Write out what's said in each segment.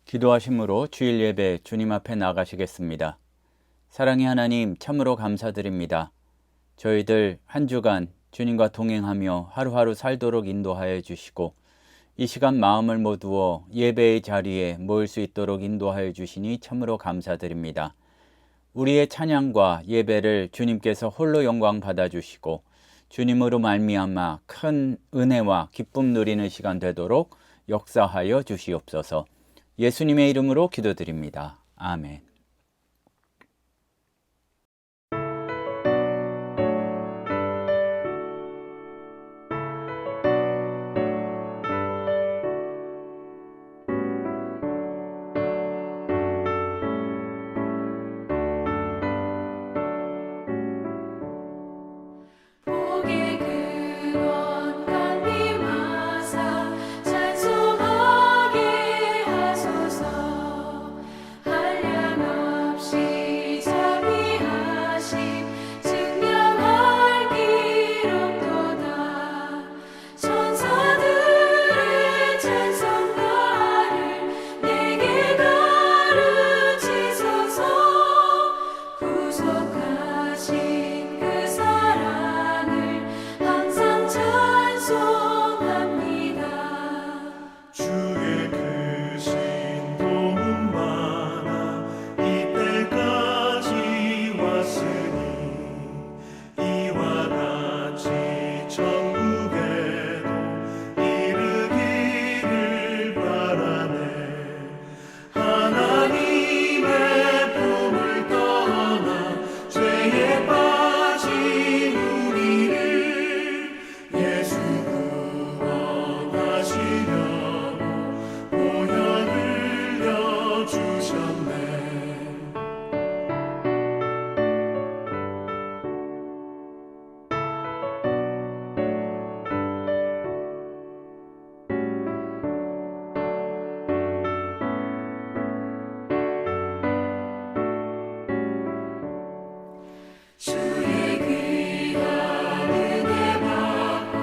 기도하심으로 주일 예배 주님 앞에 나가시겠습니다. 사랑의 하나님, 참으로 감사드립니다. 저희들 한 주간 주님과 동행하며 하루하루 살도록 인도하여 주시고 이 시간 마음을 모두어 예배의 자리에 모일 수 있도록 인도하여 주시니 참으로 감사드립니다. 우리의 찬양과 예배를 주님께서 홀로 영광 받아주시고 주님으로 말미암아 큰 은혜와 기쁨 누리는 시간 되도록 역사하여 주시옵소서. 예수님의 이름으로 기도드립니다. 아멘. 복의 근원 강림하사 찬송하게 하소서. 한량없이 자비하심 증명할 기록도다. 천사들의 찬송가를 내게 가르치소서. 구속하신 그 사랑을 항상 찬송합니다. 주의 크신 도움 많아 이때까지 왔으니 이와 같이 천국에도 이르기를 바라네. 하나님의 품을 떠나 죄에 빠진 우리를 예수 구원하시려고 보혈 흘려주셨네. 주의 귀한 은혜 받고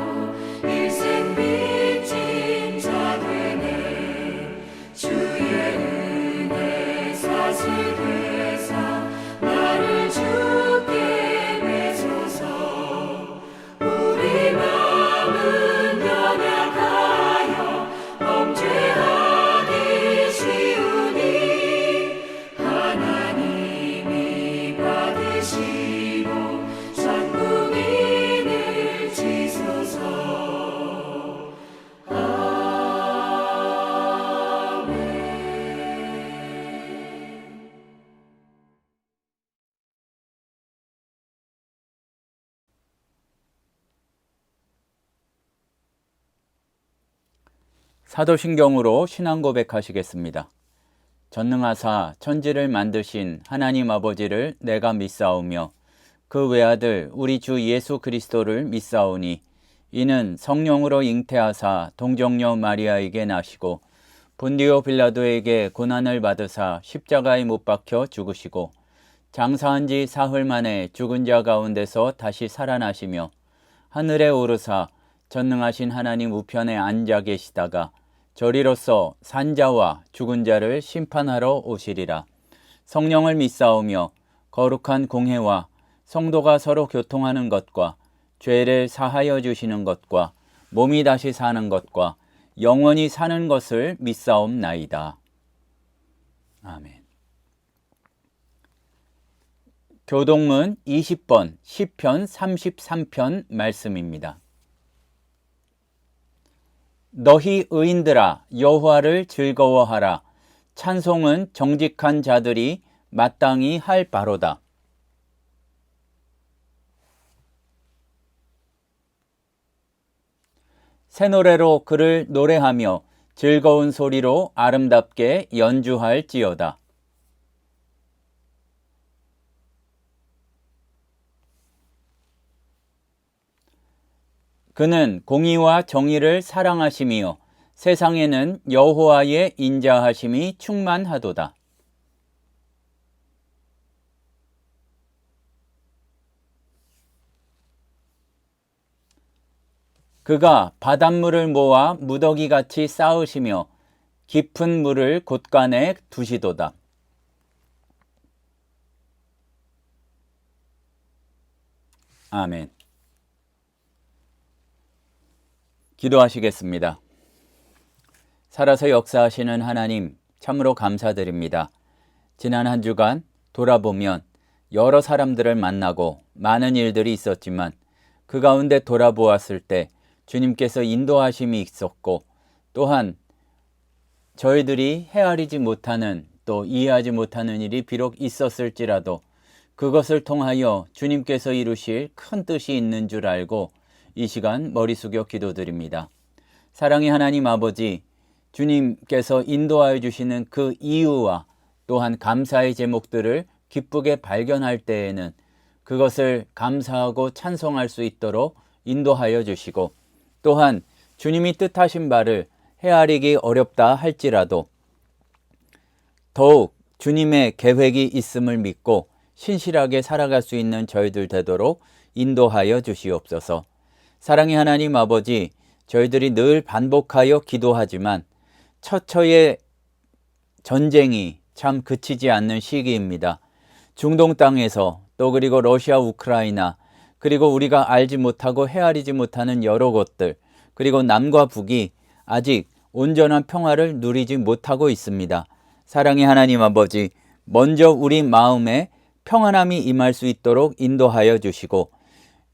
일생 빚진 자 되네. 주의 은혜 사슬되사 나를 주께 매소서. 우리 마음은 연약하여 범죄하기 쉬우니 하나님이 받으시고 전국인을 지소서. 아멘. 사도신경으로 신앙 고백하시겠습니다. 전능하사 천지를 만드신 하나님 아버지를 내가 믿사오며 그 외아들 우리 주 예수 그리스도를 믿사오니 이는 성령으로 잉태하사 동정녀 마리아에게 나시고 본디오 빌라도에게 고난을 받으사 십자가에 못 박혀 죽으시고 장사한 지 사흘 만에 죽은 자 가운데서 다시 살아나시며 하늘에 오르사 전능하신 하나님 우편에 앉아 계시다가 저리로서 산자와 죽은 자를 심판하러 오시리라. 성령을 믿사오며 거룩한 공회와 성도가 서로 교통하는 것과 죄를 사하여 주시는 것과 몸이 다시 사는 것과 영원히 사는 것을 믿사옵나이다. 아멘. 교동문 20번 시편 33편 말씀입니다. 너희 의인들아 여호와를 즐거워하라. 찬송은 정직한 자들이 마땅히 할 바로다. 새 노래로 그를 노래하며 즐거운 소리로 아름답게 연주할지어다. 그는 공의와 정의를 사랑하시며 세상에는 여호와의 인자하심이 충만하도다. 그가 바닷물을 모아 무더기같이 쌓으시며 깊은 물을 곳간에 두시도다. 아멘. 기도하시겠습니다. 살아서 역사하시는 하나님, 참으로 감사드립니다. 지난 한 주간 돌아보면 여러 사람들을 만나고 많은 일들이 있었지만 그 가운데 돌아보았을 때 주님께서 인도하심이 있었고, 또한 저희들이 헤아리지 못하는, 또 이해하지 못하는 일이 비록 있었을지라도 그것을 통하여 주님께서 이루실 큰 뜻이 있는 줄 알고 이 시간 머리 숙여 기도드립니다. 사랑의 하나님 아버지, 주님께서 인도하여 주시는 그 이유와 또한 감사의 제목들을 기쁘게 발견할 때에는 그것을 감사하고 찬송할 수 있도록 인도하여 주시고, 또한 주님이 뜻하신 바를 헤아리기 어렵다 할지라도 더욱 주님의 계획이 있음을 믿고 신실하게 살아갈 수 있는 저희들 되도록 인도하여 주시옵소서. 사랑의 하나님 아버지, 저희들이 늘 반복하여 기도하지만 처처의 전쟁이 참 그치지 않는 시기입니다. 중동 땅에서, 또 그리고 러시아, 우크라이나, 그리고 우리가 알지 못하고 헤아리지 못하는 여러 곳들, 그리고 남과 북이 아직 온전한 평화를 누리지 못하고 있습니다. 사랑의 하나님 아버지, 먼저 우리 마음에 평안함이 임할 수 있도록 인도하여 주시고,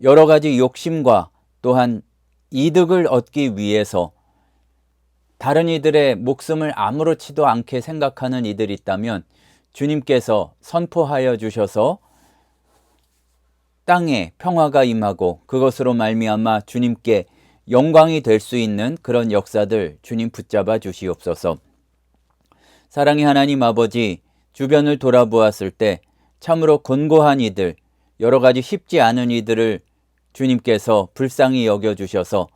여러 가지 욕심과 또한 이득을 얻기 위해서 다른 이들의 목숨을 아무렇지도 않게 생각하는 이들이 있다면 주님께서 선포하여 주셔서 땅에 평화가 임하고 그것으로 말미암아 주님께 영광이 될 수 있는 그런 역사들 주님 붙잡아 주시옵소서. 사랑의 하나님 아버지, 주변을 돌아보았을 때 참으로 곤고한 이들, 여러 가지 쉽지 않은 이들을 주님께서 불쌍히 여겨주셔서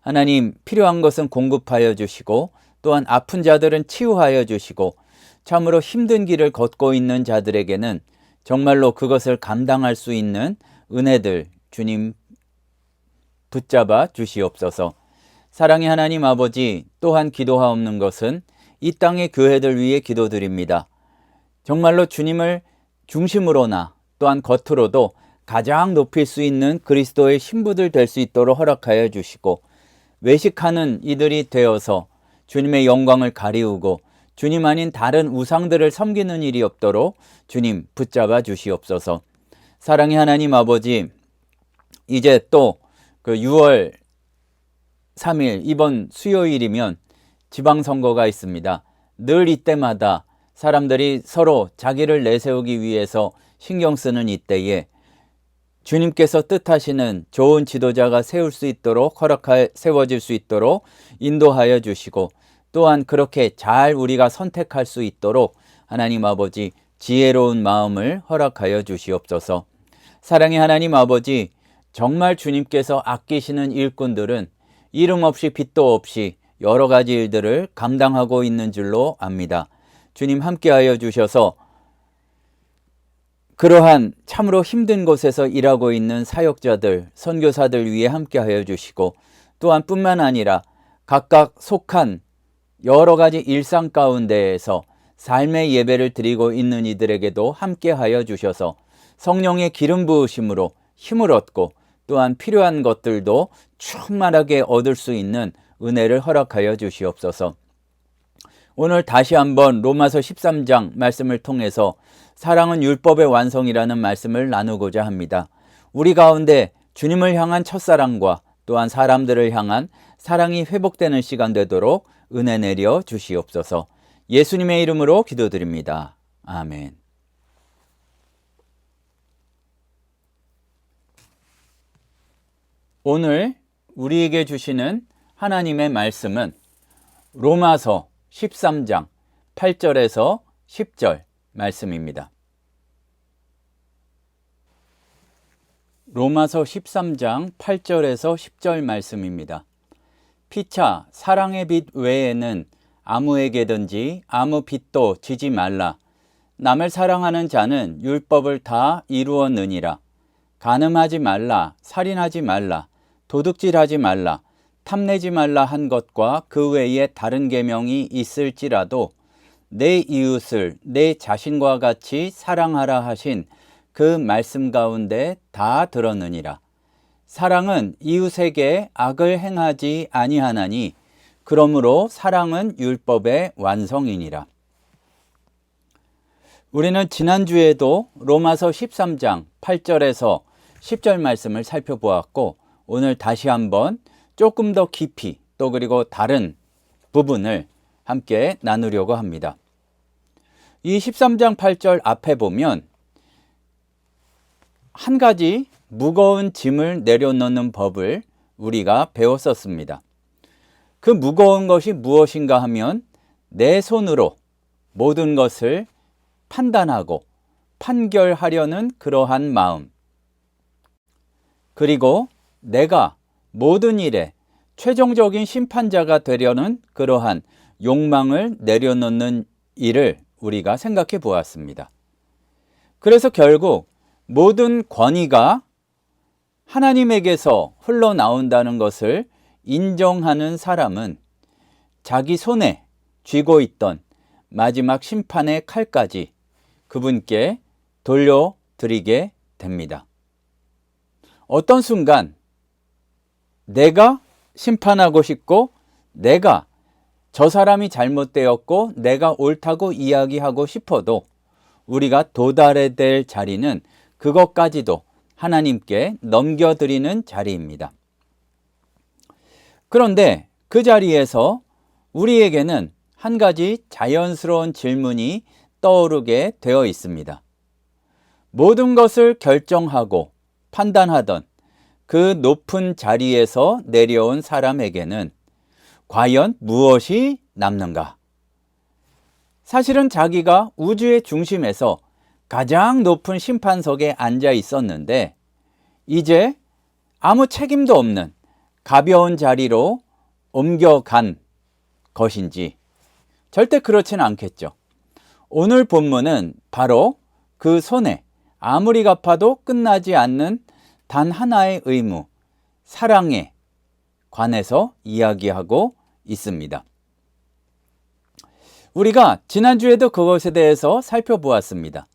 하나님, 필요한 것은 공급하여 주시고 또한 아픈 자들은 치유하여 주시고 참으로 힘든 길을 걷고 있는 자들에게는 정말로 그것을 감당할 수 있는 은혜들 주님 붙잡아 주시옵소서. 사랑의 하나님 아버지, 또한 기도하옵는 것은 이 땅의 교회들 위해 기도드립니다. 정말로 주님을 중심으로나 또한 겉으로도 가장 높일 수 있는 그리스도의 신부들 될 수 있도록 허락하여 주시고, 외식하는 이들이 되어서 주님의 영광을 가리우고 주님 아닌 다른 우상들을 섬기는 일이 없도록 주님 붙잡아 주시옵소서. 사랑의 하나님 아버지, 이제 또 그 6월 3일 이번 수요일이면 지방선거가 있습니다. 늘 이때마다 사람들이 서로 자기를 내세우기 위해서 신경 쓰는 이때에 주님께서 뜻하시는 좋은 지도자가 세워질 수 있도록 인도하여 주시고, 또한 그렇게 잘 우리가 선택할 수 있도록 하나님 아버지 지혜로운 마음을 허락하여 주시옵소서. 사랑의 하나님 아버지, 정말 주님께서 아끼시는 일꾼들은 이름 없이 빚도 없이 여러 가지 일들을 감당하고 있는 줄로 압니다. 주님 함께하여 주셔서 그러한 참으로 힘든 곳에서 일하고 있는 사역자들, 선교사들 위해 함께하여 주시고, 또한 뿐만 아니라 각각 속한 여러 가지 일상 가운데에서 삶의 예배를 드리고 있는 이들에게도 함께하여 주셔서 성령의 기름 부으심으로 힘을 얻고 또한 필요한 것들도 충만하게 얻을 수 있는 은혜를 허락하여 주시옵소서. 오늘 다시 한번 로마서 13장 말씀을 통해서 사랑은 율법의 완성이라는 말씀을 나누고자 합니다. 우리 가운데 주님을 향한 첫사랑과 또한 사람들을 향한 사랑이 회복되는 시간 되도록 은혜 내려 주시옵소서. 예수님의 이름으로 기도드립니다. 아멘. 오늘 우리에게 주시는 하나님의 말씀은 로마서 13장 8절에서 10절 말씀입니다. 로마서 13장 8절에서 10절 말씀입니다. 피차 사랑의 빚 외에는 아무에게든지 아무 빚도 지지 말라. 남을 사랑하는 자는 율법을 다 이루었느니라. 간음하지 말라, 살인하지 말라, 도둑질하지 말라, 탐내지 말라 한 것과 그 외에 다른 계명이 있을지라도 내 이웃을 내 자신과 같이 사랑하라 하신 그 말씀 가운데 다 들었느니라. 사랑은 이웃에게 악을 행하지 아니하나니 그러므로 사랑은 율법의 완성이니라. 우리는 지난주에도 로마서 13장 8절에서 10절 말씀을 살펴보았고 오늘 다시 한번 조금 더 깊이 또 그리고 다른 부분을 함께 나누려고 합니다. 이 13장 8절 앞에 보면 한 가지 무거운 짐을 내려놓는 법을 우리가 배웠었습니다. 그 무거운 것이 무엇인가 하면 내 손으로 모든 것을 판단하고 판결하려는 그러한 마음, 그리고 내가 모든 일에 최종적인 심판자가 되려는 그러한 욕망을 내려놓는 일을 우리가 생각해 보았습니다. 그래서 결국 모든 권위가 하나님에게서 흘러나온다는 것을 인정하는 사람은 자기 손에 쥐고 있던 마지막 심판의 칼까지 그분께 돌려드리게 됩니다. 어떤 순간 내가 심판하고 싶고 내가 저 사람이 잘못되었고 내가 옳다고 이야기하고 싶어도 우리가 도달해야 될 자리는 그것까지도 하나님께 넘겨드리는 자리입니다. 그런데 그 자리에서 우리에게는 한 가지 자연스러운 질문이 떠오르게 되어 있습니다. 모든 것을 결정하고 판단하던 그 높은 자리에서 내려온 사람에게는 과연 무엇이 남는가? 사실은 자기가 우주의 중심에서 가장 높은 심판석에 앉아 있었는데 이제 아무 책임도 없는 가벼운 자리로 옮겨간 것인지 절대 그렇지는 않겠죠. 오늘 본문은 바로 그 손에 아무리 갚아도 끝나지 않는 단 하나의 의무, 사랑에 관해서 이야기하고 있습니다. 우리가 지난주에도 그것에 대해서 살펴보았습니다.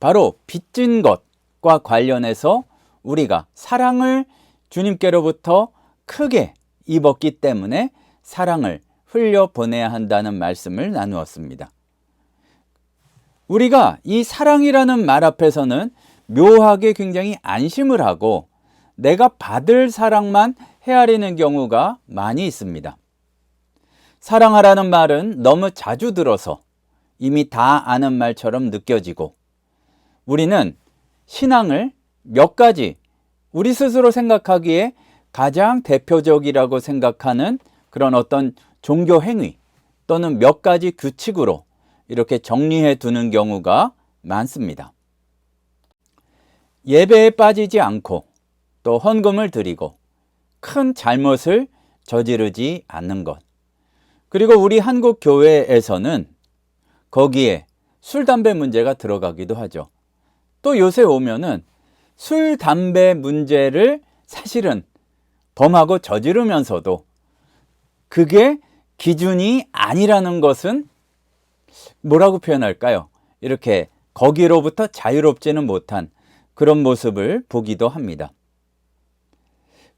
바로 빚진 것과 관련해서 우리가 사랑을 주님께로부터 크게 입었기 때문에 사랑을 흘려보내야 한다는 말씀을 나누었습니다. 우리가 이 사랑이라는 말 앞에서는 묘하게 굉장히 안심을 하고 내가 받을 사랑만 헤아리는 경우가 많이 있습니다. 사랑하라는 말은 너무 자주 들어서 이미 다 아는 말처럼 느껴지고 우리는 신앙을 몇 가지 우리 스스로 생각하기에 가장 대표적이라고 생각하는 그런 어떤 종교 행위 또는 몇 가지 규칙으로 이렇게 정리해 두는 경우가 많습니다. 예배에 빠지지 않고 또 헌금을 드리고 큰 잘못을 저지르지 않는 것. 그리고 우리 한국 교회에서는 거기에 술, 담배 문제가 들어가기도 하죠. 또 요새 오면은 술, 담배 문제를 사실은 범하고 저지르면서도 그게 기준이 아니라는 것은 뭐라고 표현할까요? 이렇게 거기로부터 자유롭지는 못한 그런 모습을 보기도 합니다.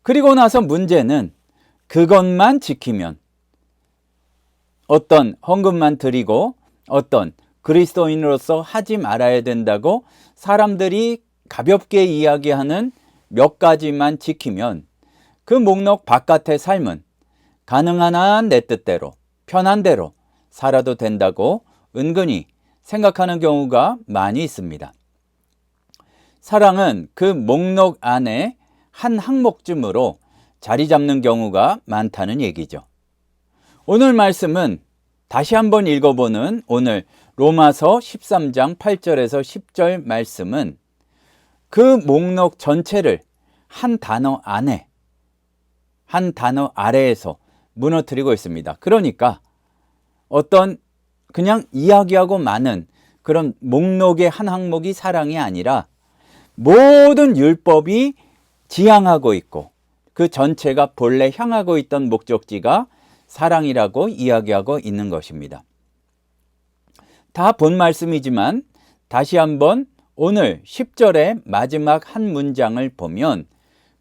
그리고 나서 문제는 그것만 지키면 어떤 헌금만 드리고 어떤 그리스도인으로서 하지 말아야 된다고 사람들이 가볍게 이야기하는 몇 가지만 지키면 그 목록 바깥의 삶은 가능한 한 내 뜻대로 편한 대로 살아도 된다고 은근히 생각하는 경우가 많이 있습니다. 사랑은 그 목록 안에 한 항목쯤으로 자리 잡는 경우가 많다는 얘기죠. 오늘 말씀은 다시 한번 읽어보는 오늘 로마서 13장 8절에서 10절 말씀은 그 목록 전체를 한 단어 안에, 한 단어 아래에서 무너뜨리고 있습니다. 그러니까 어떤 그냥 이야기하고 마는 그런 목록의 한 항목이 사랑이 아니라 모든 율법이 지향하고 있고 그 전체가 본래 향하고 있던 목적지가 사랑이라고 이야기하고 있는 것입니다. 다 본 말씀이지만 다시 한번 오늘 10절의 마지막 한 문장을 보면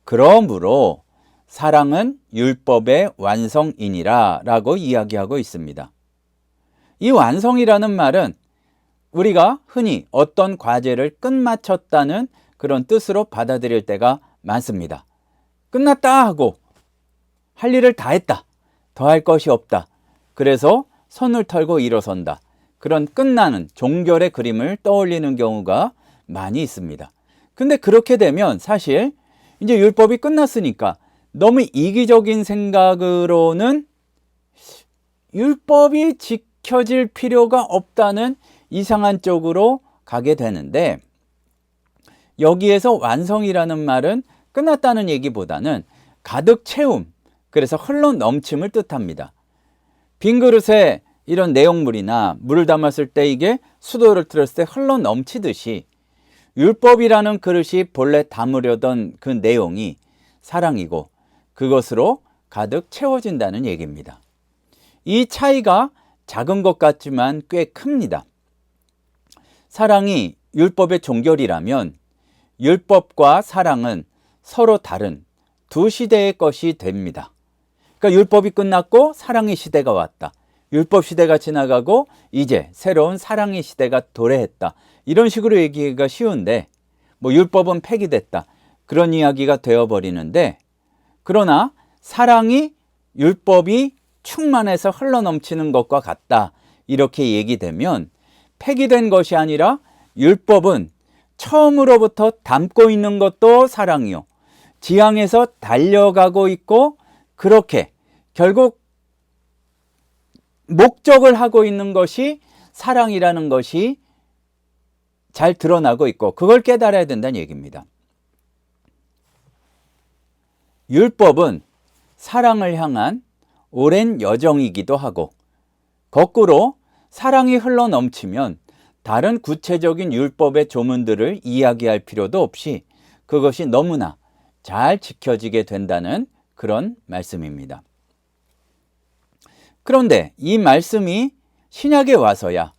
그러므로 사랑은 율법의 완성이니라 라고 이야기하고 있습니다. 이 완성이라는 말은 우리가 흔히 어떤 과제를 끝마쳤다는 그런 뜻으로 받아들일 때가 많습니다. 끝났다 하고 할 일을 다 했다. 더 할 것이 없다. 그래서 손을 털고 일어선다. 그런 끝나는 종결의 그림을 떠올리는 경우가 많이 있습니다. 근데 그렇게 되면 사실 이제 율법이 끝났으니까 너무 이기적인 생각으로는 율법이 지켜질 필요가 없다는 이상한 쪽으로 가게 되는데, 여기에서 완성이라는 말은 끝났다는 얘기보다는 가득 채움, 그래서 흘러 넘침을 뜻합니다. 빈 그릇에 이런 내용물이나 물을 담았을 때 이게 수도를 틀었을 때 흘러 넘치듯이 율법이라는 그릇이 본래 담으려던 그 내용이 사랑이고 그것으로 가득 채워진다는 얘기입니다. 이 차이가 작은 것 같지만 꽤 큽니다. 사랑이 율법의 종결이라면 율법과 사랑은 서로 다른 두 시대의 것이 됩니다. 그러니까 율법이 끝났고 사랑의 시대가 왔다. 율법 시대가 지나가고 이제 새로운 사랑의 시대가 도래했다. 이런 식으로 얘기가 쉬운데 율법은 폐기됐다. 그런 이야기가 되어버리는데, 그러나 사랑이 율법이 충만해서 흘러넘치는 것과 같다. 이렇게 얘기되면 폐기된 것이 아니라 율법은 처음으로부터 담고 있는 것도 사랑이요. 지향해서 달려가고 있고 그렇게 결국 목적을 하고 있는 것이 사랑이라는 것이 잘 드러나고 있고 그걸 깨달아야 된다는 얘기입니다. 율법은 사랑을 향한 오랜 여정이기도 하고 거꾸로 사랑이 흘러넘치면 다른 구체적인 율법의 조문들을 이야기할 필요도 없이 그것이 너무나 잘 지켜지게 된다는 그런 말씀입니다. 그런데 이 말씀이 신약에 와서야,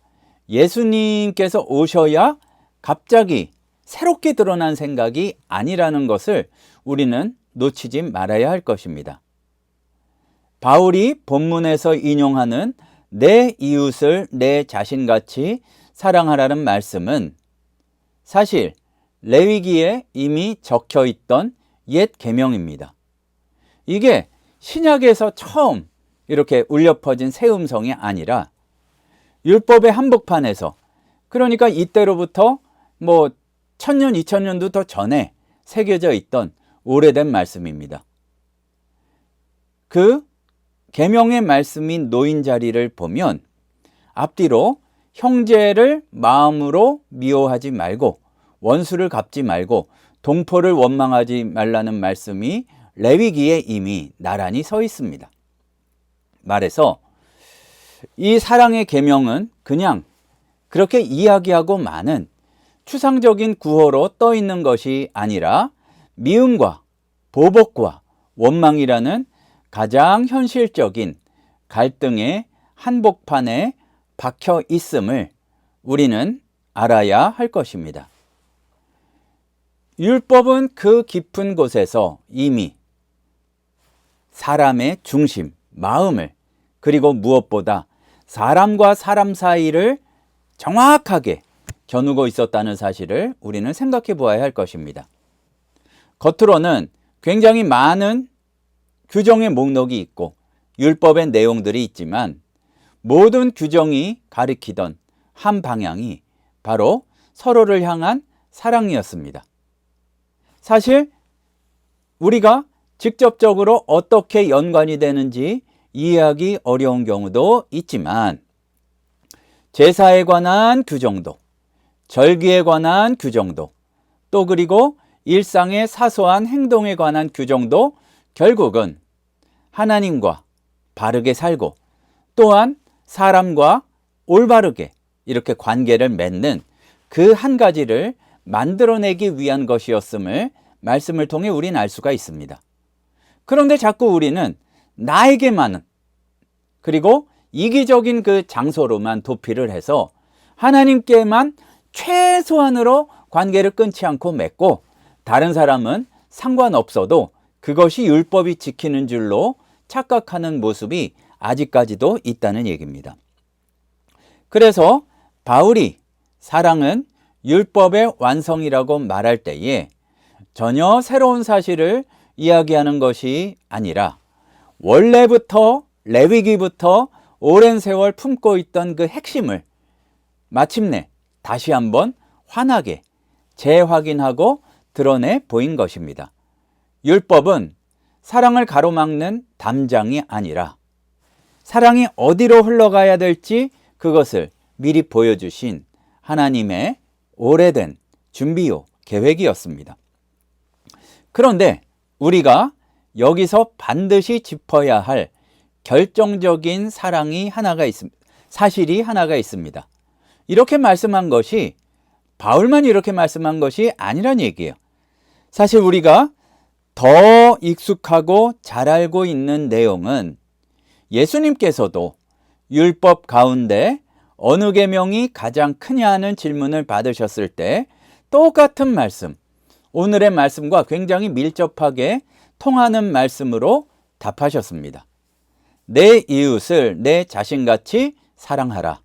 예수님께서 오셔야 갑자기 새롭게 드러난 생각이 아니라는 것을 우리는 놓치지 말아야 할 것입니다. 바울이 본문에서 인용하는 내 이웃을 내 자신같이 사랑하라는 말씀은 사실 레위기에 이미 적혀 있던 옛 계명입니다. 이게 신약에서 처음 이렇게 울려 퍼진 새 음성이 아니라 율법의 한복판에서, 그러니까 이때로부터 1000년, 2000년도 더 전에 새겨져 있던 오래된 말씀입니다. 그 계명의 말씀이 놓인 자리를 보면 앞뒤로 형제를 마음으로 미워하지 말고 원수를 갚지 말고 동포를 원망하지 말라는 말씀이 레위기에 이미 나란히 서 있습니다. 말해서 이 사랑의 계명은 그냥 그렇게 이야기하고 많은 추상적인 구호로 떠 있는 것이 아니라 미움과 보복과 원망이라는 가장 현실적인 갈등의 한복판에 박혀 있음을 우리는 알아야 할 것입니다. 율법은 그 깊은 곳에서 이미 사람의 중심, 마음을, 그리고 무엇보다 사람과 사람 사이를 정확하게 겨누고 있었다는 사실을 우리는 생각해 보아야 할 것입니다. 겉으로는 굉장히 많은 규정의 목록이 있고 율법의 내용들이 있지만 모든 규정이 가리키던 한 방향이 바로 서로를 향한 사랑이었습니다. 사실 우리가 직접적으로 어떻게 연관이 되는지 이해하기 어려운 경우도 있지만 제사에 관한 규정도, 절기에 관한 규정도, 또 그리고 일상의 사소한 행동에 관한 규정도 결국은 하나님과 바르게 살고 또한 사람과 올바르게 이렇게 관계를 맺는 그 한 가지를 만들어내기 위한 것이었음을 말씀을 통해 우리는 알 수가 있습니다. 그런데 자꾸 우리는 나에게만은, 그리고 이기적인 그 장소로만 도피를 해서 하나님께만 최소한으로 관계를 끊지 않고 맺고, 다른 사람은 상관없어도 그것이 율법이 지키는 줄로 착각하는 모습이 아직까지도 있다는 얘기입니다. 그래서 바울이 사랑은 율법의 완성이라고 말할 때에 전혀 새로운 사실을 이야기하는 것이 아니라 원래부터 레위기부터 오랜 세월 품고 있던 그 핵심을 마침내 다시 한번 환하게 재확인하고 드러내 보인 것입니다. 율법은 사랑을 가로막는 담장이 아니라 사랑이 어디로 흘러가야 될지 그것을 미리 보여주신 하나님의 오래된 준비요 계획이었습니다. 그런데 우리가 여기서 반드시 짚어야 할 결정적인 사실이 하나가 있습니다. 이렇게 말씀한 것이 바울만 이렇게 말씀한 것이 아니란 얘기예요. 사실 우리가 더 익숙하고 잘 알고 있는 내용은 예수님께서도 율법 가운데 어느 계명이 가장 크냐 하는 질문을 받으셨을 때 똑같은 말씀, 오늘의 말씀과 굉장히 밀접하게 통하는 말씀으로 답하셨습니다. 내 이웃을 내 자신같이 사랑하라.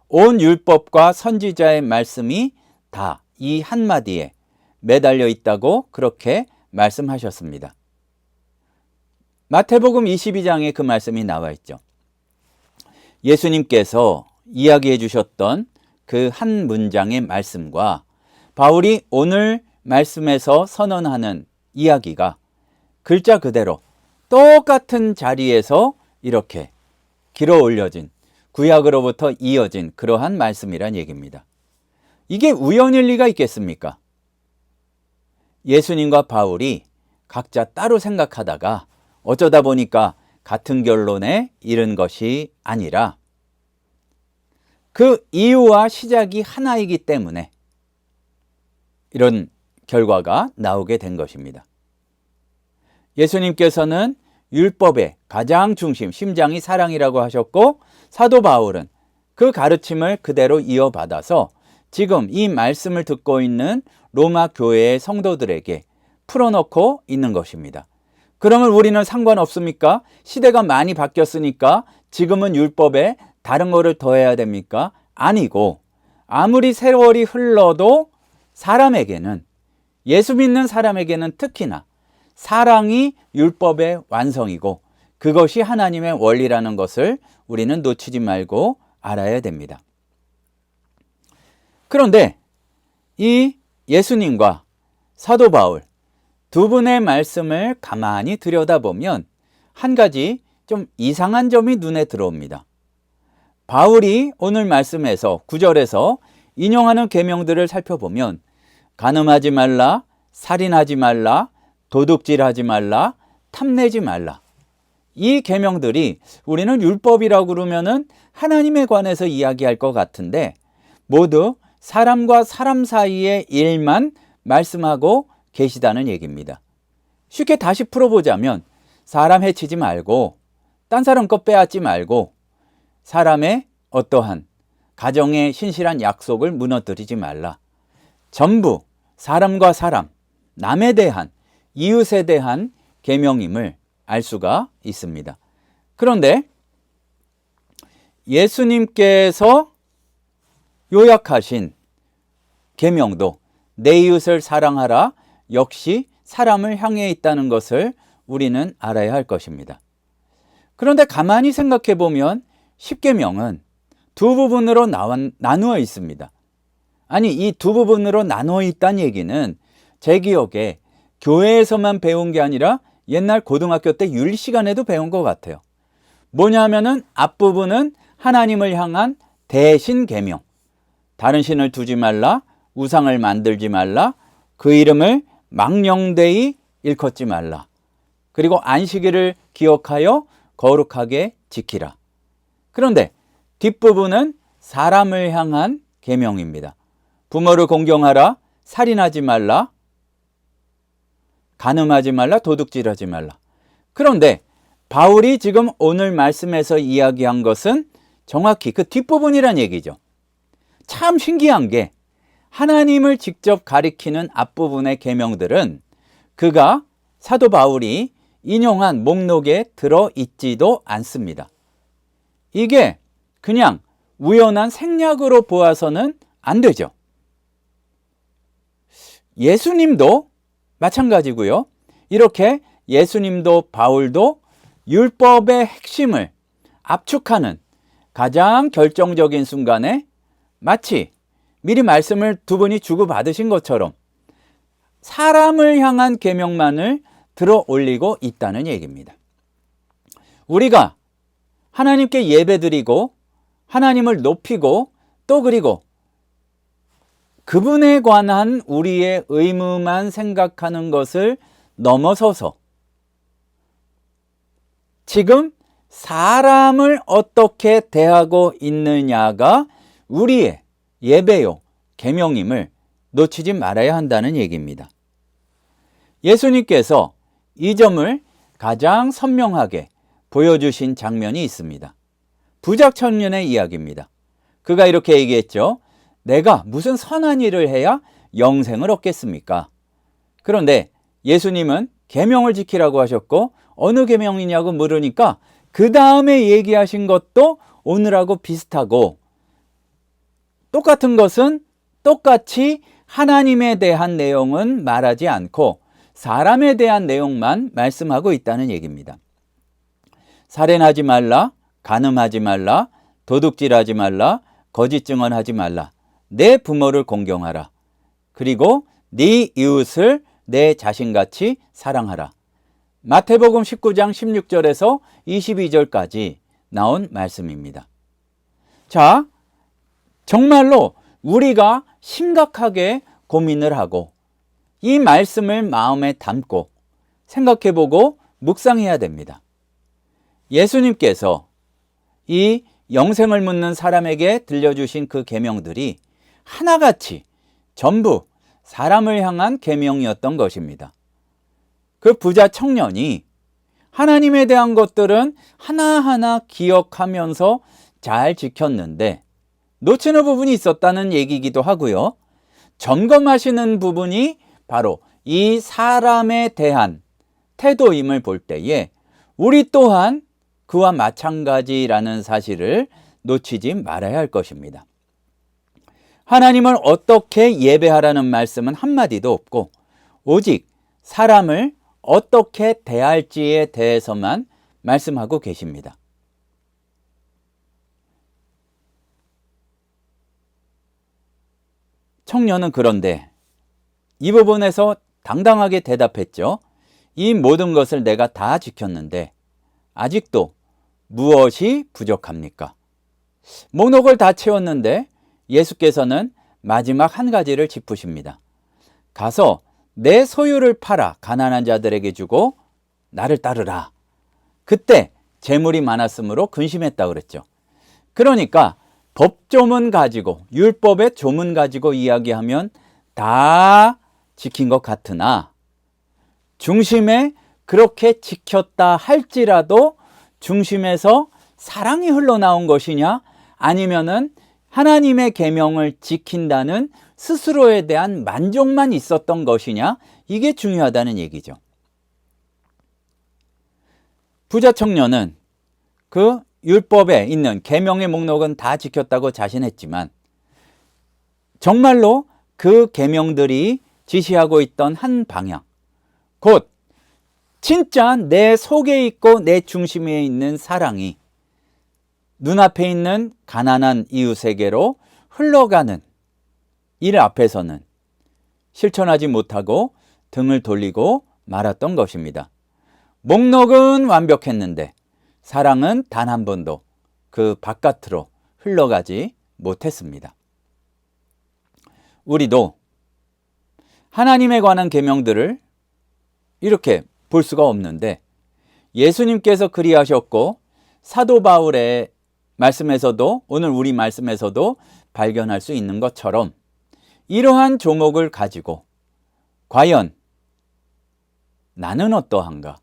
온 율법과 선지자의 말씀이 다 이 한마디에 매달려 있다고 그렇게 말씀하셨습니다. 마태복음 22장에 그 말씀이 나와 있죠. 예수님께서 이야기해 주셨던 그 한 문장의 말씀과 바울이 오늘 말씀에서 선언하는 이야기가 글자 그대로 똑같은 자리에서 이렇게 길어 올려진, 구약으로부터 이어진 그러한 말씀이란 얘기입니다. 이게 우연일 리가 있겠습니까? 예수님과 바울이 각자 따로 생각하다가 어쩌다 보니까 같은 결론에 이른 것이 아니라 그 이유와 시작이 하나이기 때문에 이런 결과가 나오게 된 것입니다. 예수님께서는 율법의 가장 중심, 심장이 사랑이라고 하셨고, 사도 바울은 그 가르침을 그대로 이어받아서 지금 이 말씀을 듣고 있는 로마 교회의 성도들에게 풀어놓고 있는 것입니다. 그러면 우리는 상관없습니까? 시대가 많이 바뀌었으니까 지금은 율법에 다른 거를 더해야 됩니까? 아니고, 아무리 세월이 흘러도 사람에게는, 예수 믿는 사람에게는 특히나 사랑이 율법의 완성이고 그것이 하나님의 원리라는 것을 우리는 놓치지 말고 알아야 됩니다. 그런데 이 예수님과 사도 바울 두 분의 말씀을 가만히 들여다보면 한 가지 좀 이상한 점이 눈에 들어옵니다. 바울이 오늘 말씀에서 9절에서 인용하는 계명들을 살펴보면 간음하지 말라, 살인하지 말라, 도둑질하지 말라, 탐내지 말라. 이 계명들이 우리는 율법이라고 그러면은 하나님에 관해서 이야기할 것 같은데 모두 사람과 사람 사이의 일만 말씀하고 계시다는 얘기입니다. 쉽게 다시 풀어보자면 사람 해치지 말고, 딴 사람 것 빼앗지 말고, 사람의 어떠한 가정의 신실한 약속을 무너뜨리지 말라. 전부 사람과 사람, 남에 대한, 이웃에 대한 계명임을 알 수가 있습니다. 그런데 예수님께서 요약하신 계명도 내 이웃을 사랑하라 역시 사람을 향해 있다는 것을 우리는 알아야 할 것입니다. 그런데 가만히 생각해 보면 10계명은 두 부분으로 나누어 있습니다. 아니, 이 두 부분으로 나누어 있다는 얘기는 제 기억에 교회에서만 배운 게 아니라 옛날 고등학교 때 윤리 시간에도 배운 것 같아요. 뭐냐 하면은 앞부분은 하나님을 향한 대신 계명. 다른 신을 두지 말라, 우상을 만들지 말라, 그 이름을 망령되이 일컫지 말라. 그리고 안식일을 기억하여 거룩하게 지키라. 그런데 뒷부분은 사람을 향한 계명입니다. 부모를 공경하라, 살인하지 말라, 간음하지 말라, 도둑질하지 말라. 그런데 바울이 지금 오늘 말씀에서 이야기한 것은 정확히 그 뒷부분이란 얘기죠. 참 신기한 게 하나님을 직접 가리키는 앞부분의 계명들은 그가 사도 바울이 인용한 목록에 들어있지도 않습니다. 이게 그냥 우연한 생략으로 보아서는 안 되죠. 예수님도 마찬가지고요. 이렇게 예수님도 바울도 율법의 핵심을 압축하는 가장 결정적인 순간에 마치 미리 말씀을 두 분이 주고받으신 것처럼 사람을 향한 계명만을 들어 올리고 있다는 얘기입니다. 우리가 하나님께 예배드리고 하나님을 높이고 또 그리고 그분에 관한 우리의 의무만 생각하는 것을 넘어서서 지금 사람을 어떻게 대하고 있느냐가 우리의 예배요, 계명임을 놓치지 말아야 한다는 얘기입니다. 예수님께서 이 점을 가장 선명하게 보여주신 장면이 있습니다. 부작 청년의 이야기입니다. 그가 이렇게 얘기했죠. 내가 무슨 선한 일을 해야 영생을 얻겠습니까? 그런데 예수님은 계명을 지키라고 하셨고 어느 계명이냐고 물으니까 그 다음에 얘기하신 것도 오늘하고 비슷하고 똑같은 것은 똑같이 하나님에 대한 내용은 말하지 않고 사람에 대한 내용만 말씀하고 있다는 얘기입니다. 살인하지 말라, 간음하지 말라, 도둑질하지 말라, 거짓 증언하지 말라, 내 부모를 공경하라, 그리고 네 이웃을 내 자신같이 사랑하라. 마태복음 19장 16절에서 22절까지 나온 말씀입니다. 자, 정말로 우리가 심각하게 고민을 하고 이 말씀을 마음에 담고 생각해보고 묵상해야 됩니다. 예수님께서 이 영생을 묻는 사람에게 들려주신 그 계명들이 하나같이 전부 사람을 향한 계명이었던 것입니다. 그 부자 청년이 하나님에 대한 것들은 하나하나 기억하면서 잘 지켰는데 놓치는 부분이 있었다는 얘기이기도 하고요. 점검하시는 부분이 바로 이 사람에 대한 태도임을 볼 때에 우리 또한 그와 마찬가지라는 사실을 놓치지 말아야 할 것입니다. 하나님을 어떻게 예배하라는 말씀은 한마디도 없고 오직 사람을 어떻게 대할지에 대해서만 말씀하고 계십니다. 청년은 그런데 이 부분에서 당당하게 대답했죠. 이 모든 것을 내가 다 지켰는데 아직도 무엇이 부족합니까? 목록을 다 채웠는데 예수께서는 마지막 한 가지를 짚으십니다. 가서 내 소유를 팔아 가난한 자들에게 주고 나를 따르라. 그때 재물이 많았으므로 근심했다 그랬죠. 그러니까 법조문 가지고 율법의 조문 가지고 이야기하면 다 지킨 것 같으나 중심에 그렇게 지켰다 할지라도 중심에서 사랑이 흘러나온 것이냐 아니면은 하나님의 계명을 지킨다는 스스로에 대한 만족만 있었던 것이냐 이게 중요하다는 얘기죠. 부자 청년은 그 율법에 있는 계명의 목록은 다 지켰다고 자신했지만 정말로 그 계명들이 지시하고 있던 한 방향, 곧 진짜 내 속에 있고 내 중심에 있는 사랑이 눈앞에 있는 가난한 이웃에게로 흘러가는 일 앞에서는 실천하지 못하고 등을 돌리고 말았던 것입니다. 목록은 완벽했는데 사랑은 단 한 번도 그 바깥으로 흘러가지 못했습니다. 우리도 하나님에 관한 계명들을 이렇게 볼 수가 없는데 예수님께서 그리하셨고 사도 바울의 말씀에서도 오늘 우리 말씀에서도 발견할 수 있는 것처럼 이러한 조목을 가지고 과연 나는 어떠한가?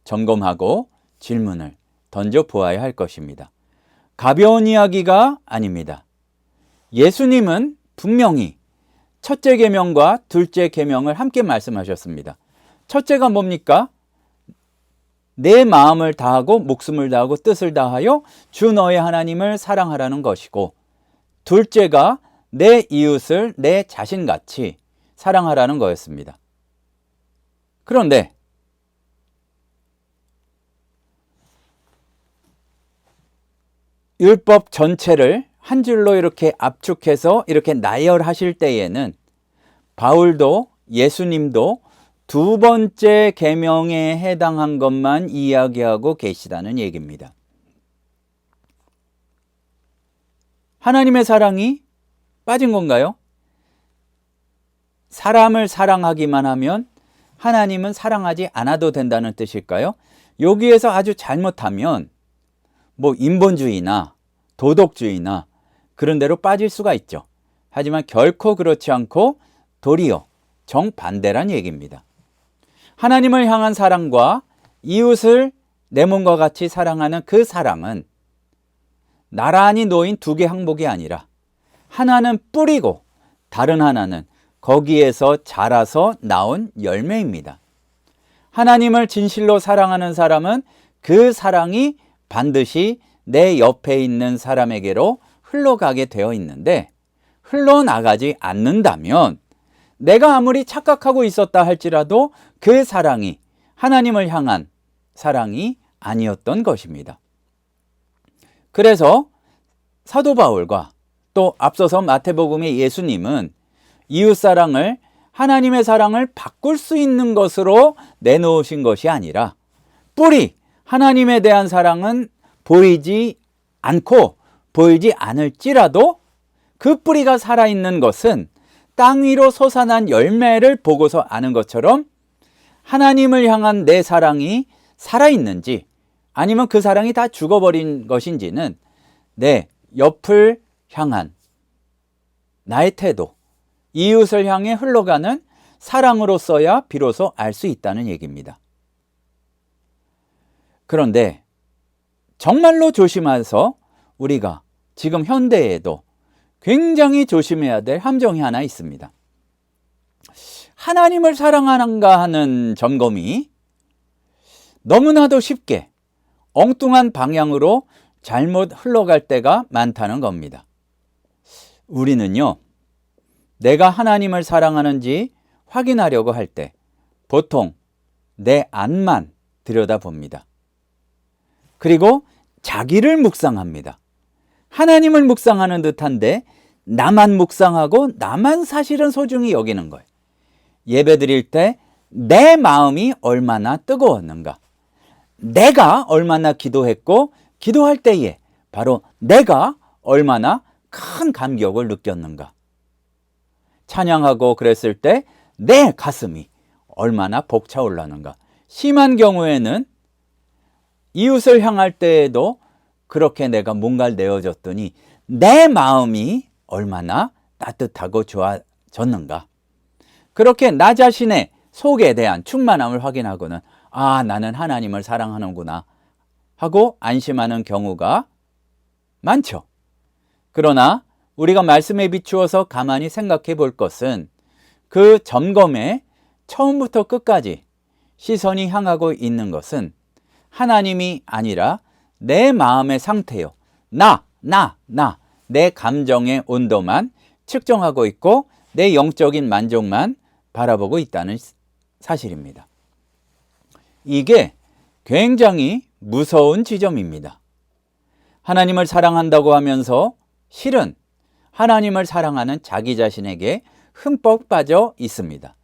점검하고 질문을 던져 보아야 할 것입니다. 가벼운 이야기가 아닙니다. 예수님은 분명히 첫째 계명과 둘째 계명을 함께 말씀하셨습니다. 첫째가 뭡니까? 내 마음을 다하고 목숨을 다하고 뜻을 다하여 주 너의 하나님을 사랑하라는 것이고, 둘째가 내 이웃을 내 자신같이 사랑하라는 거였습니다. 그런데 율법 전체를 한 줄로 이렇게 압축해서 이렇게 나열하실 때에는 바울도 예수님도 두 번째 계명에 해당한 것만 이야기하고 계시다는 얘기입니다. 하나님의 사랑이 빠진 건가요? 사람을 사랑하기만 하면 하나님은 사랑하지 않아도 된다는 뜻일까요? 여기에서 아주 잘못하면 인본주의나 도덕주의나 그런 데로 빠질 수가 있죠. 하지만 결코 그렇지 않고 도리어 정반대란 얘기입니다. 하나님을 향한 사랑과 이웃을 내 몸과 같이 사랑하는 그 사랑은 나란히 놓인 두 개 항목이 아니라 하나는 뿌리고 다른 하나는 거기에서 자라서 나온 열매입니다. 하나님을 진실로 사랑하는 사람은 그 사랑이 반드시 내 옆에 있는 사람에게로 흘러가게 되어 있는데, 흘러나가지 않는다면 내가 아무리 착각하고 있었다 할지라도 그 사랑이 하나님을 향한 사랑이 아니었던 것입니다. 그래서 사도 바울과 또 앞서서 마태복음의 예수님은 이웃사랑을 하나님의 사랑을 바꿀 수 있는 것으로 내놓으신 것이 아니라, 뿌리 하나님에 대한 사랑은 보이지 않고 보이지 않을지라도 그 뿌리가 살아있는 것은 땅 위로 솟아난 열매를 보고서 아는 것처럼 하나님을 향한 내 사랑이 살아있는지 아니면 그 사랑이 다 죽어버린 것인지는 내 옆을 향한 나의 태도, 이웃을 향해 흘러가는 사랑으로서야 비로소 알 수 있다는 얘기입니다. 그런데 정말로 조심해서 우리가 지금 현대에도 굉장히 조심해야 될 함정이 하나 있습니다. 하나님을 사랑하는가 하는 점검이 너무나도 쉽게 엉뚱한 방향으로 잘못 흘러갈 때가 많다는 겁니다. 우리는요, 내가 하나님을 사랑하는지 확인하려고 할 때 보통 내 안만 들여다봅니다. 그리고 자기를 묵상합니다. 하나님을 묵상하는 듯한데 나만 묵상하고 나만 사실은 소중히 여기는 거예요. 예배 드릴 때 내 마음이 얼마나 뜨거웠는가, 내가 얼마나 기도했고 기도할 때에 바로 내가 얼마나 큰 감격을 느꼈는가, 찬양하고 그랬을 때 내 가슴이 얼마나 벅차올랐는가. 심한 경우에는 이웃을 향할 때에도 그렇게 내가 뭔가를 내어줬더니 내 마음이 얼마나 따뜻하고 좋아졌는가. 그렇게 나 자신의 속에 대한 충만함을 확인하고는 나는 하나님을 사랑하는구나 하고 안심하는 경우가 많죠. 그러나 우리가 말씀에 비추어서 가만히 생각해 볼 것은 그 점검에 처음부터 끝까지 시선이 향하고 있는 것은 하나님이 아니라 내 마음의 상태요. 내 감정의 온도만 측정하고 있고 내 영적인 만족만 바라보고 있다는 사실입니다. 이게 굉장히 무서운 지점입니다. 하나님을 사랑한다고 하면서 실은 하나님을 사랑하는 자기 자신에게 흠뻑 빠져 있습니다.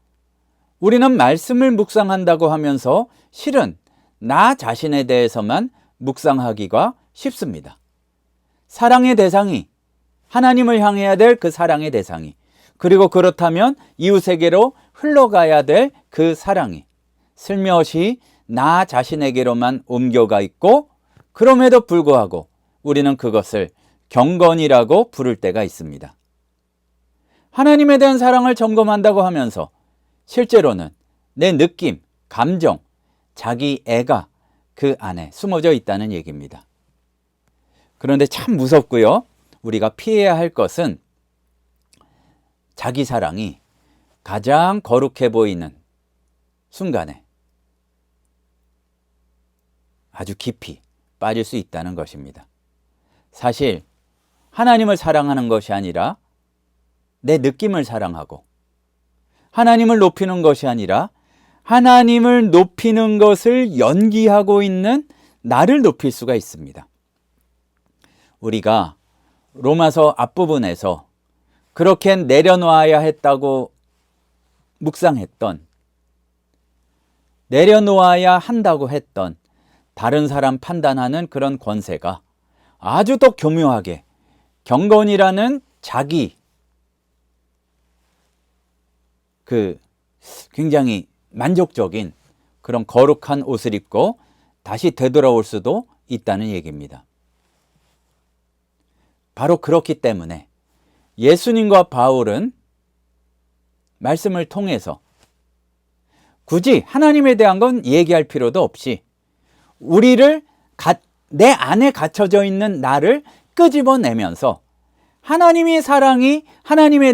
우리는 말씀을 묵상한다고 하면서 실은 나 자신에 대해서만 묵상하기가 쉽습니다. 사랑의 대상이, 하나님을 향해야 될 그 사랑의 대상이, 그리고 그렇다면 이웃에게로 흘러가야 될 그 사랑이 슬며시 나 자신에게로만 옮겨가 있고, 그럼에도 불구하고 우리는 그것을 경건이라고 부를 때가 있습니다. 하나님에 대한 사랑을 점검한다고 하면서 실제로는 내 느낌, 감정, 자기 애가 그 안에 숨어져 있다는 얘기입니다. 그런데 참 무섭고요. 우리가 피해야 할 것은 자기 사랑이 가장 거룩해 보이는 순간에 아주 깊이 빠질 수 있다는 것입니다. 사실 하나님을 사랑하는 것이 아니라 내 느낌을 사랑하고, 하나님을 높이는 것이 아니라 하나님을 높이는 것을 연기하고 있는 나를 높일 수가 있습니다. 우리가 로마서 앞부분에서 그렇게 내려놓아야 했다고 묵상했던, 내려놓아야 한다고 했던 다른 사람 판단하는 그런 권세가 아주 더 교묘하게 경건이라는 자기 굉장히 만족적인 그런 거룩한 옷을 입고 다시 되돌아올 수도 있다는 얘기입니다. 바로 그렇기 때문에 예수님과 바울은 말씀을 통해서 굳이 하나님에 대한 건 얘기할 필요도 없이 우리를 내 안에 갇혀져 있는 나를 끄집어내면서 하나님에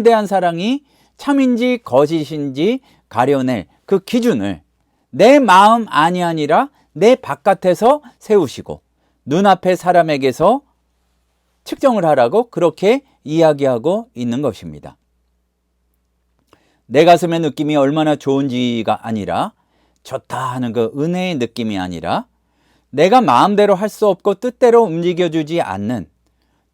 대한 사랑이 참인지 거짓인지 가려낼 그 기준을 내 마음 안이 아니라 내 바깥에서 세우시고 눈앞의 사람에게서 측정을 하라고 그렇게 이야기하고 있는 것입니다. 내 가슴의 느낌이 얼마나 좋은지가 아니라, 좋다 하는 그 은혜의 느낌이 아니라, 내가 마음대로 할 수 없고 뜻대로 움직여주지 않는,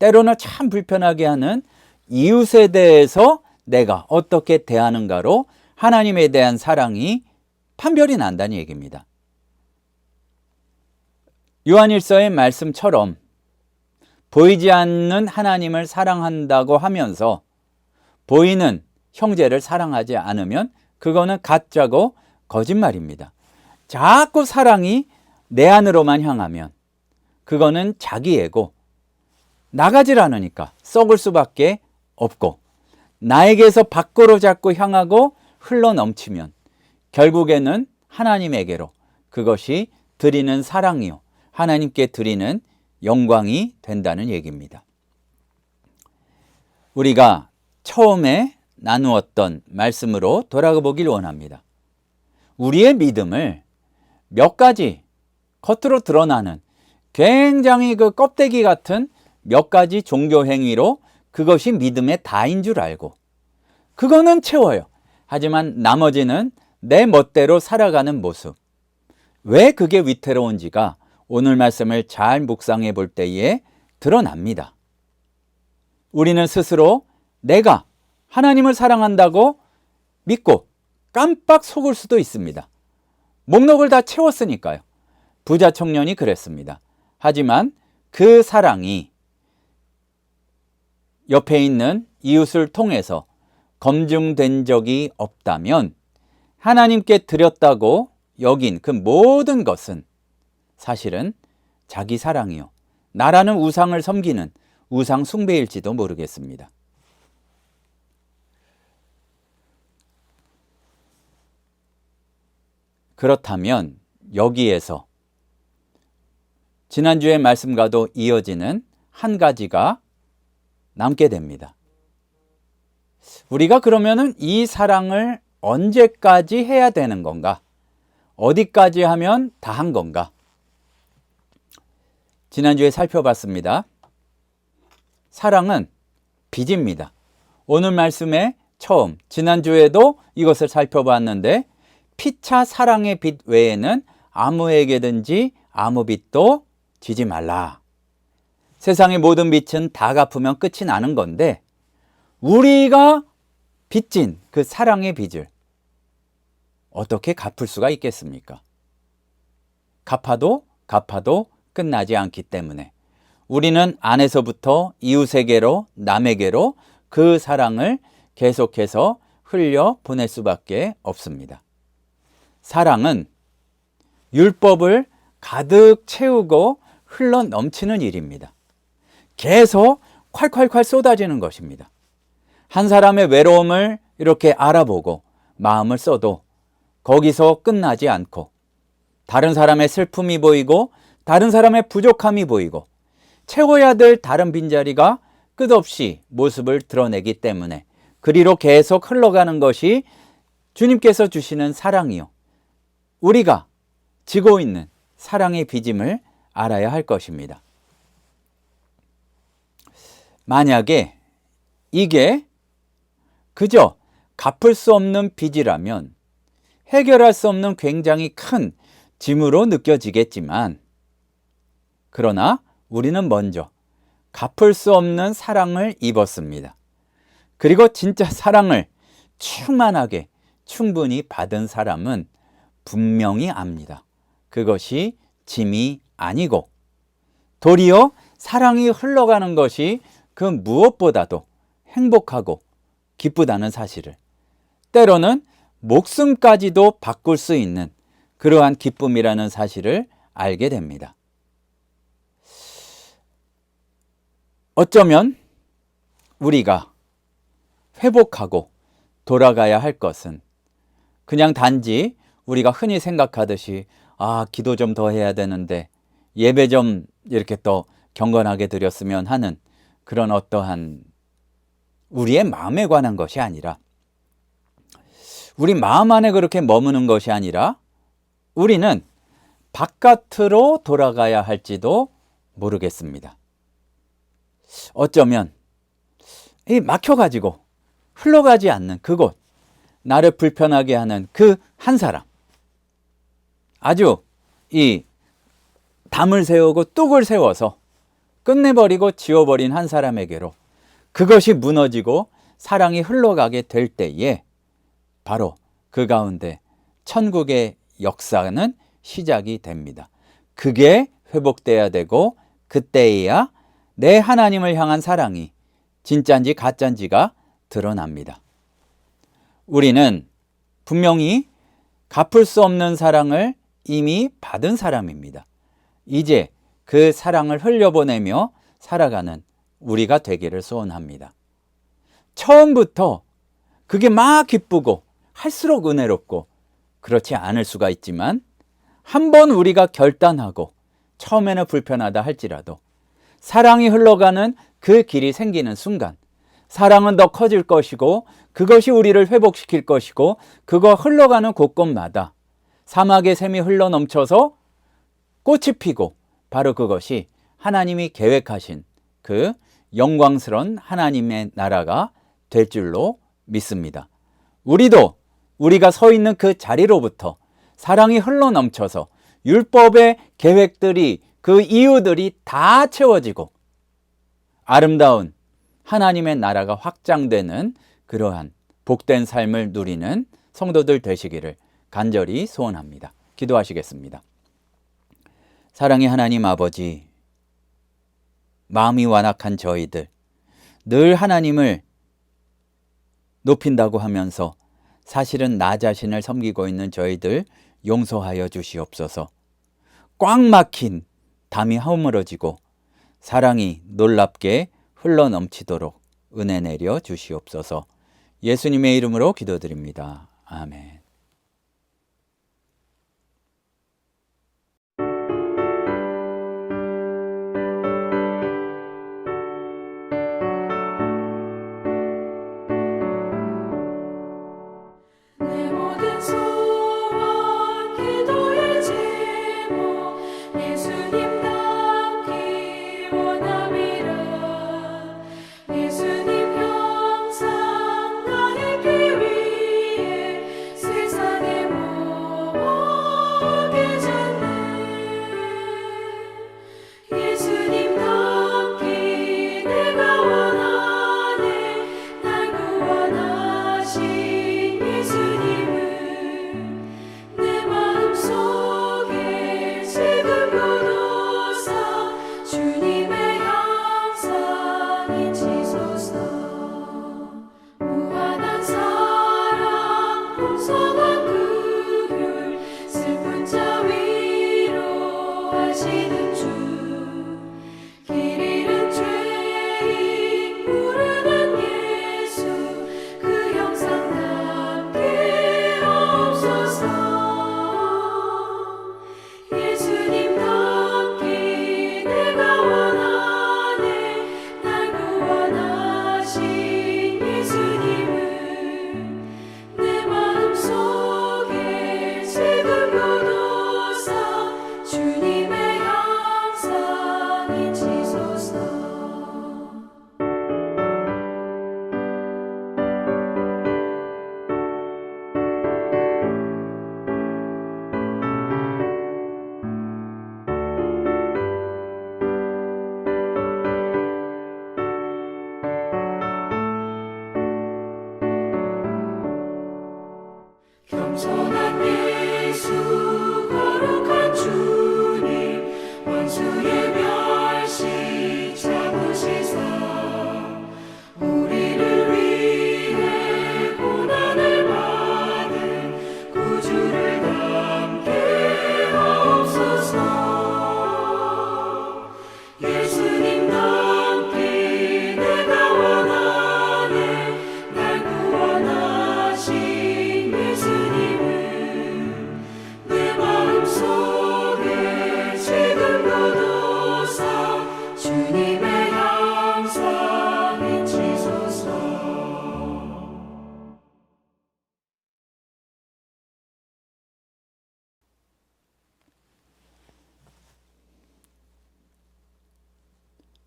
때로는 참 불편하게 하는 이웃에 대해서 내가 어떻게 대하는가로 하나님에 대한 사랑이 판별이 난다는 얘기입니다. 요한일서의 말씀처럼 보이지 않는 하나님을 사랑한다고 하면서 보이는 형제를 사랑하지 않으면 그거는 가짜고 거짓말입니다. 자꾸 사랑이 내 안으로만 향하면 그거는 자기애고, 나가질 않으니까 썩을 수밖에 없고, 나에게서 밖으로 자꾸 향하고 흘러 넘치면 결국에는 하나님에게로 그것이 드리는 사랑이요, 하나님께 드리는 영광이 된다는 얘기입니다. 우리가 처음에 나누었던 말씀으로 돌아가 보길 원합니다. 우리의 믿음을 몇 가지 겉으로 드러나는 굉장히 그 껍데기 같은 몇 가지 종교 행위로 그것이 믿음의 다인 줄 알고 그거는 채워요. 하지만 나머지는 내 멋대로 살아가는 모습. 왜 그게 위태로운지가 오늘 말씀을 잘 묵상해 볼 때에 드러납니다. 우리는 스스로 내가 하나님을 사랑한다고 믿고 깜빡 속을 수도 있습니다. 목록을 다 채웠으니까요. 부자 청년이 그랬습니다. 하지만 그 사랑이 옆에 있는 이웃을 통해서 검증된 적이 없다면 하나님께 드렸다고 여긴 그 모든 것은 사실은 자기 사랑이요, 나라는 우상을 섬기는 우상 숭배일지도 모르겠습니다. 그렇다면 여기에서 지난주의 말씀과도 이어지는 한 가지가 남게 됩니다. 우리가 그러면은 이 사랑을 언제까지 해야 되는 건가? 어디까지 하면 다 한 건가? 지난주에 살펴봤습니다. 사랑은 빚입니다. 오늘 말씀의 처음, 지난주에도 이것을 살펴봤는데 피차 사랑의 빚 외에는 아무에게든지 아무 빚도 지지 말라. 세상의 모든 빚은 다 갚으면 끝이 나는 건데 우리가 빚진 그 사랑의 빚을 어떻게 갚을 수가 있겠습니까? 갚아도 끝나지 않기 때문에 우리는 안에서부터 이웃에게로, 남에게로 그 사랑을 계속해서 흘려 보낼 수밖에 없습니다. 사랑은 율법을 가득 채우고 흘러 넘치는 일입니다. 계속 콸콸콸 쏟아지는 것입니다. 한 사람의 외로움을 이렇게 알아보고 마음을 써도 거기서 끝나지 않고 다른 사람의 슬픔이 보이고 다른 사람의 부족함이 보이고 채워야 될 다른 빈자리가 끝없이 모습을 드러내기 때문에 그리로 계속 흘러가는 것이 주님께서 주시는 사랑이요. 우리가 지고 있는 사랑의 빚임을 알아야 할 것입니다. 만약에 이게 그저 갚을 수 없는 빚이라면 해결할 수 없는 굉장히 큰 짐으로 느껴지겠지만, 그러나 우리는 먼저 갚을 수 없는 사랑을 입었습니다. 그리고 진짜 사랑을 충만하게 충분히 받은 사람은 분명히 압니다. 그것이 짐이 아니고 도리어 사랑이 흘러가는 것이 그 무엇보다도 행복하고 기쁘다는 사실을, 때로는 목숨까지도 바꿀 수 있는 그러한 기쁨이라는 사실을 알게 됩니다. 어쩌면 우리가 회복하고 돌아가야 할 것은 그냥 단지 우리가 흔히 생각하듯이 기도 좀 더 해야 되는데 예배 좀 이렇게 또 경건하게 드렸으면 하는 그런 어떠한 우리의 마음에 관한 것이 아니라, 우리 마음 안에 그렇게 머무는 것이 아니라 우리는 바깥으로 돌아가야 할지도 모르겠습니다. 어쩌면 이 막혀가지고 흘러가지 않는 그곳, 나를 불편하게 하는 그 한 사람, 아주 이 담을 세우고 뚝을 세워서 끝내버리고 지워버린 한 사람에게로 그것이 무너지고 사랑이 흘러가게 될 때에 바로 그 가운데 천국의 역사는 시작이 됩니다. 그게 회복돼야 되고 그때에야 내 하나님을 향한 사랑이 진짜인지 가짜인지가 드러납니다. 우리는 분명히 갚을 수 없는 사랑을 이미 받은 사람입니다. 이제 그 사랑을 흘려보내며 살아가는 우리가 되기를 소원합니다. 처음부터 그게 막 기쁘고 할수록 은혜롭고 그렇지 않을 수가 있지만, 한번 우리가 결단하고 처음에는 불편하다 할지라도 사랑이 흘러가는 그 길이 생기는 순간 사랑은 더 커질 것이고 그것이 우리를 회복시킬 것이고, 그거 흘러가는 곳곳마다 사막의 샘이 흘러넘쳐서 꽃이 피고 바로 그것이 하나님이 계획하신 그 영광스러운 하나님의 나라가 될 줄로 믿습니다. 우리도 우리가 서 있는 그 자리로부터 사랑이 흘러넘쳐서 율법의 계획들이, 그 이유들이 다 채워지고 아름다운 하나님의 나라가 확장되는 그러한 복된 삶을 누리는 성도들 되시기를 간절히 소원합니다. 기도하시겠습니다. 사랑의 하나님 아버지, 마음이 완악한 저희들, 늘 하나님을 높인다고 하면서 사실은 나 자신을 섬기고 있는 저희들 용서하여 주시옵소서. 꽉 막힌 담이 허물어지고 사랑이 놀랍게 흘러넘치도록 은혜 내려 주시옵소서. 예수님의 이름으로 기도드립니다. 아멘. 내 모든 소원 기도의 제목 예수님 닮기 원함이라. 예수님 형상 나를 기 위해 주의 멸시 참으시사 우리를 위해 고난을 받은 구주를 닮게 하옵소서. 예수님 닮기 내가 원하네. 날 구원하신 예수님을 내 마음속에 지금도 두사 주님의 형상 잊히소서.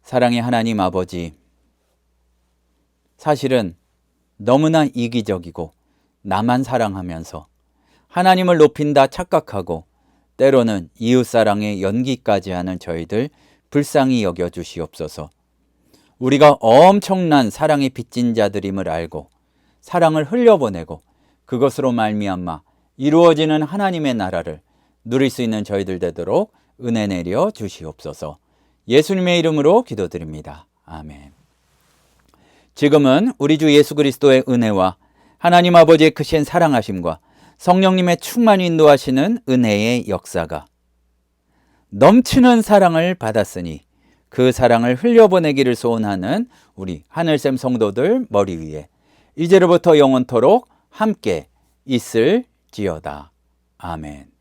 사랑의 하나님 아버지, 사실은 너무나 이기적이고 나만 사랑하면서 하나님을 높인다 착각하고 때로는 이웃사랑의 연기까지 하는 저희들 불쌍히 여겨주시옵소서. 우리가 엄청난 사랑의 빚진 자들임을 알고 사랑을 흘려보내고 그것으로 말미암아 이루어지는 하나님의 나라를 누릴 수 있는 저희들 되도록 은혜 내려 주시옵소서. 예수님의 이름으로 기도드립니다. 아멘. 지금은 우리 주 예수 그리스도의 은혜와 하나님 아버지의 크신 사랑하심과 성령님의 충만히 인도하시는 은혜의 역사가 넘치는 사랑을 받았으니 그 사랑을 흘려보내기를 소원하는 우리 하늘샘 성도들 머리 위에 이제로부터 영원토록 함께 있을지어다. 아멘.